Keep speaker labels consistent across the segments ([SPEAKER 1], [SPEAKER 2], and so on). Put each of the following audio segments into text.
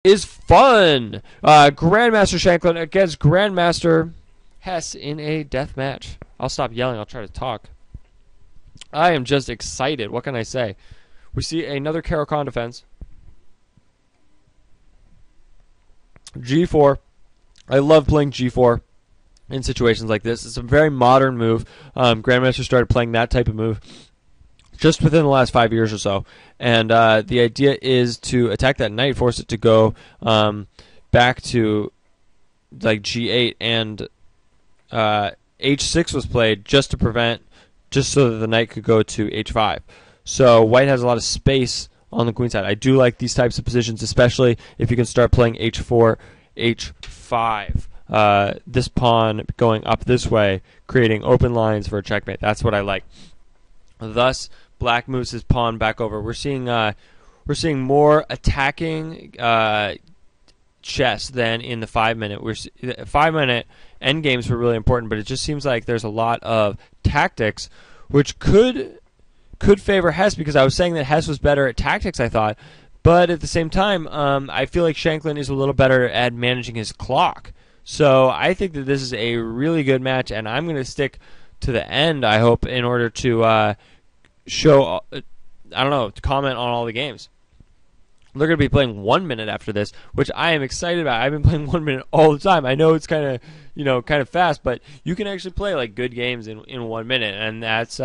[SPEAKER 1] Is fun. Grandmaster Shankland against Grandmaster Hess in a death match. I'll stop yelling. I'll try to talk. I am just excited. What can I say? We see another Caro-Kann defense. G4. I love playing G4 in situations like this. It's a very modern move. Grandmaster started playing that type of move just within the last 5 years or so. And the idea is to attack that knight, force it to go back to like G8, and H6 was played just to prevent, just so that the knight could go to H5. So white has a lot of space on the queen side. I do like these types of positions, especially if you can start playing H4, H5. This pawn going up this way, creating open lines for a checkmate. That's what I like. Thus, black moves his pawn back over. We're seeing more attacking chess than in the 5-minute. 5-minute endgames were really important, but it just seems like there's a lot of tactics, which could favor Hess, because I was saying that Hess was better at tactics, I thought, but at the same time, I feel like Shankland is a little better at managing his clock. So I think that this is a really good match, and I'm going to stick to the end, I hope, in order to show, to comment on all the games. They're going to be playing 1 minute after this, which I am excited about. I've been playing 1 minute all the time. I know it's kind of fast, but you can actually play like good games in 1 minute, and that's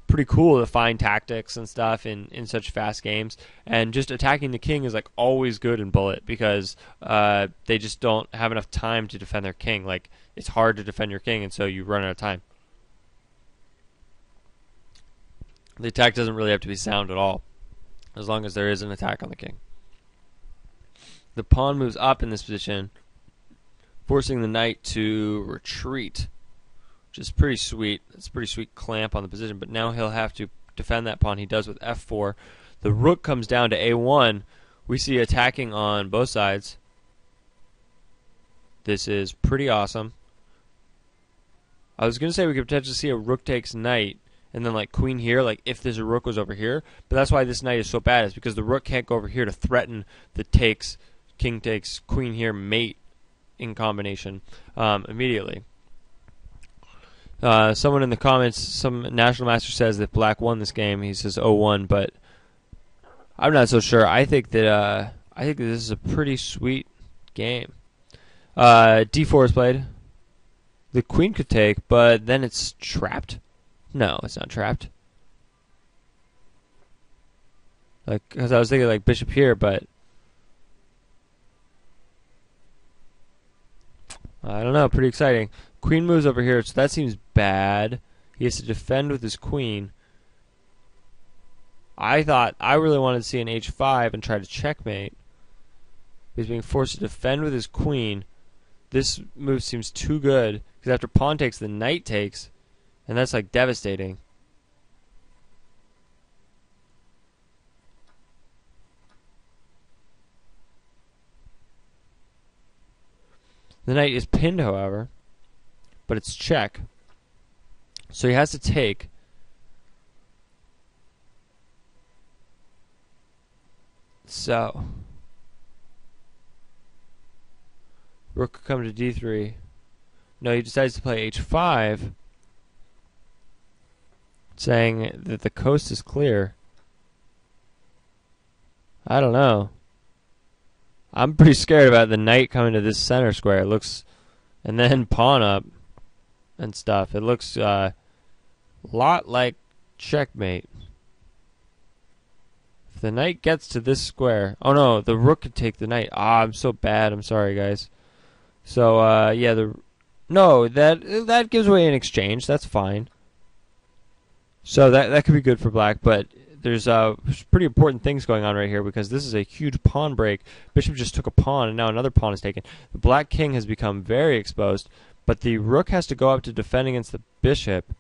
[SPEAKER 1] pretty cool to find tactics and stuff in such fast games. And just attacking the king is like always good in Bullet, because they just don't have enough time to defend their king. Like, it's hard to defend your king, and so you run out of time. The attack doesn't really have to be sound at all, as long as there is an attack on the king. The pawn moves up in this position, forcing the knight to retreat, which is pretty sweet. It's a pretty sweet clamp on the position, but now he'll have to defend that pawn. He does with f4. The rook comes down to a1. We see attacking on both sides. This is pretty awesome. I was going to say we could potentially see a rook takes knight, and then like queen here, like if this rook was over here. But that's why this knight is so bad, is because the rook can't go over here to threaten the takes, king takes, queen here, mate in combination immediately. Someone in the comments, some National Master says that black won this game. He says 0-1, but I'm not so sure. I think that this is a pretty sweet game. D4 is played. The queen could take, but then it's trapped. No, it's not trapped. Like, because I was thinking like bishop here, but I don't know. Pretty exciting. Queen moves over here, so that seems bad. He has to defend with his queen. I really wanted to see an h5 and try to checkmate. He's being forced to defend with his queen. This move seems too good, because after pawn takes, the knight takes, and that's like devastating. The knight is pinned, however, but it's check. So he has to take. So rook come to d3. No, he decides to play h5, saying that the coast is clear. I don't know. I'm pretty scared about the knight coming to this center square. It looks, and then pawn up and stuff. It looks a lot like checkmate. If the knight gets to this square, oh no, the rook could take the knight. I'm so bad. I'm sorry, guys. So yeah, that gives away an exchange. That's fine. So that could be good for black, but there's pretty important things going on right here, because this is a huge pawn break. Bishop just took a pawn, and now another pawn is taken. The black king has become very exposed, but the rook has to go up to defend against the bishop.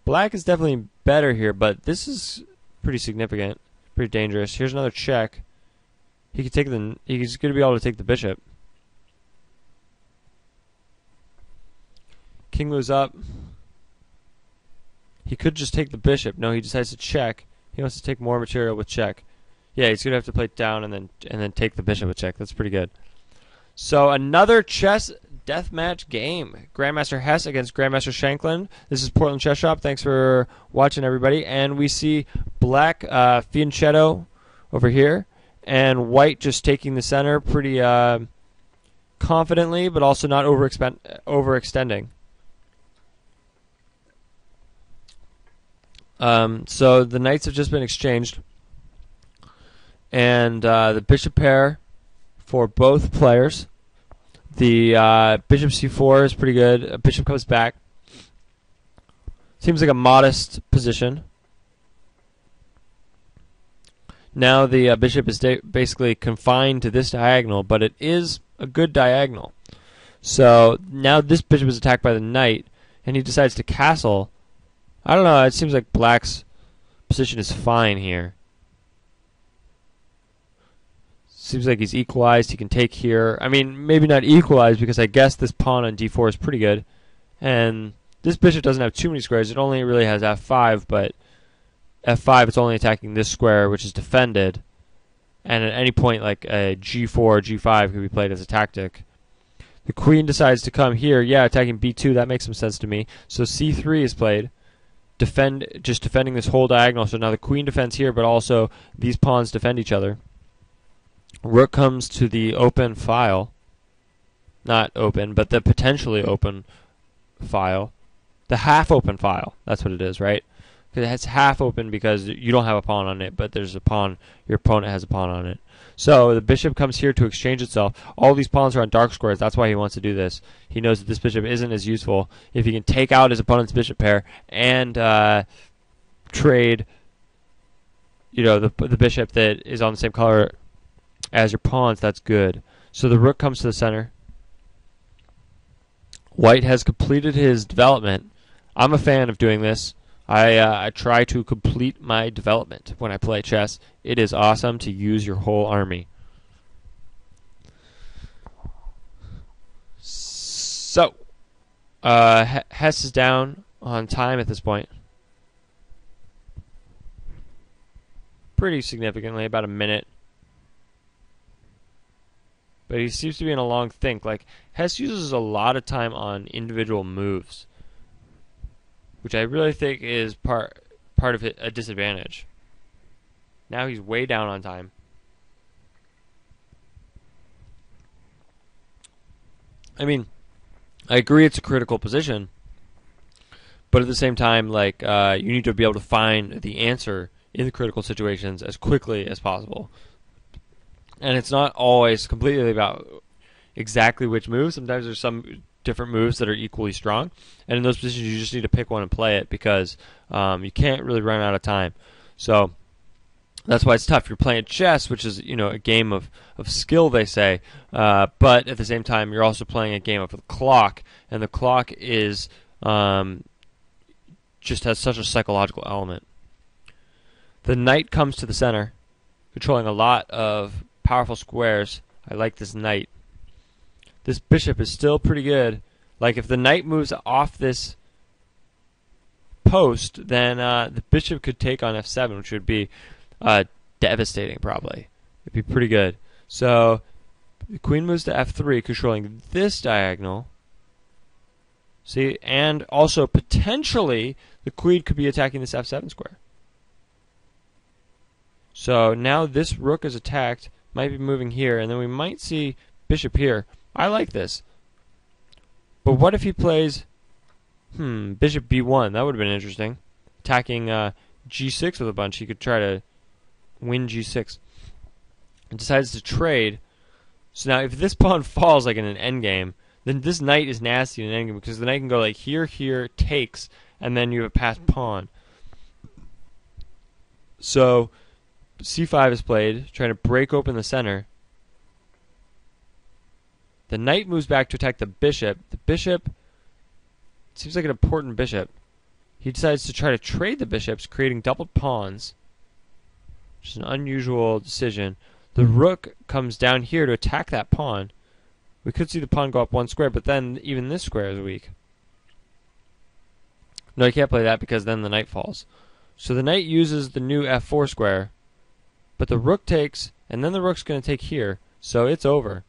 [SPEAKER 1] Black is definitely better here, but this is pretty significant, pretty dangerous. Here's another check. He's going to be able to take the bishop. King moves up. He could just take the bishop. No, he decides to check. He wants to take more material with check. Yeah, he's gonna have to play it down and then take the bishop with check. That's pretty good. So another chess deathmatch game. Grandmaster Hess against Grandmaster Shankland. This is Portland Chess Shop. Thanks for watching, everybody. And we see black Fianchetto over here, and white just taking the center pretty confidently, but also not overextending. So the knights have just been exchanged, and the bishop pair for both players. The bishop c4 is pretty good. Bishop comes back. Seems like a modest position. Now the bishop is basically confined to this diagonal, but it is a good diagonal. So now this bishop is attacked by the knight, and he decides to castle. I don't know, it seems like black's position is fine here. Seems like he's equalized. He can take here. I mean, maybe not equalized, because I guess this pawn on d4 is pretty good. And this bishop doesn't have too many squares. It only really has f5, but f5 it's only attacking this square, which is defended. And at any point, like a g4, g5 could be played as a tactic. The queen decides to come here. Yeah, attacking b2. That makes some sense to me. So c3 is played. Just defending this whole diagonal. So now the queen defends here, but also these pawns defend each other. Rook comes to the open file. Not open, but the potentially open file. The half-open file. That's what it is, right? Because it's half open because you don't have a pawn on it, but there's a pawn. Your opponent has a pawn on it. So the bishop comes here to exchange itself. All these pawns are on dark squares. That's why he wants to do this. He knows that this bishop isn't as useful. If he can take out his opponent's bishop pair and trade, the bishop that is on the same color as your pawns, that's good. So the rook comes to the center. White has completed his development. I'm a fan of doing this. I try to complete my development when I play chess. It is awesome to use your whole army. So, Hess is down on time at this point. Pretty significantly, about a minute. But he seems to be in a long think. Like, Hess uses a lot of time on individual moves, which I really think is part of it, a disadvantage. Now he's way down on time. I mean, I agree it's a critical position, but at the same time, like, you need to be able to find the answer in the critical situations as quickly as possible. And it's not always completely about exactly which move. Sometimes there's some different moves that are equally strong, and in those positions you just need to pick one and play it, because you can't really run out of time. So that's why it's tough. You're playing chess, which is a game of skill, they say, but at the same time you're also playing a game of the clock, and the clock is just has such a psychological element. The knight comes to the center, controlling a lot of powerful squares. I like this knight. This bishop is still pretty good. Like, if the knight moves off this post, then the bishop could take on f7, which would be devastating, probably. It'd be pretty good. So the queen moves to f3, controlling this diagonal. See, and also potentially the queen could be attacking this f7 square. So now this rook is attacked, might be moving here, and then we might see bishop here. I like this. But what if he plays bishop b1? That would have been interesting. Attacking g6 with a bunch. He could try to win g6. And decides to trade. So now if this pawn falls like in an endgame, then this knight is nasty in an endgame, because the knight can go like here, here, takes, and then you have a passed pawn. So c5 is played, trying to break open the center. The knight moves back to attack the bishop. The bishop seems like an important bishop. He decides to try to trade the bishops, creating doubled pawns, which is an unusual decision. The rook comes down here to attack that pawn. We could see the pawn go up one square, but then even this square is weak. No, you can't play that because then the knight falls. So the knight uses the new f4 square But the rook takes, and then the rook's going to take here, so it's over.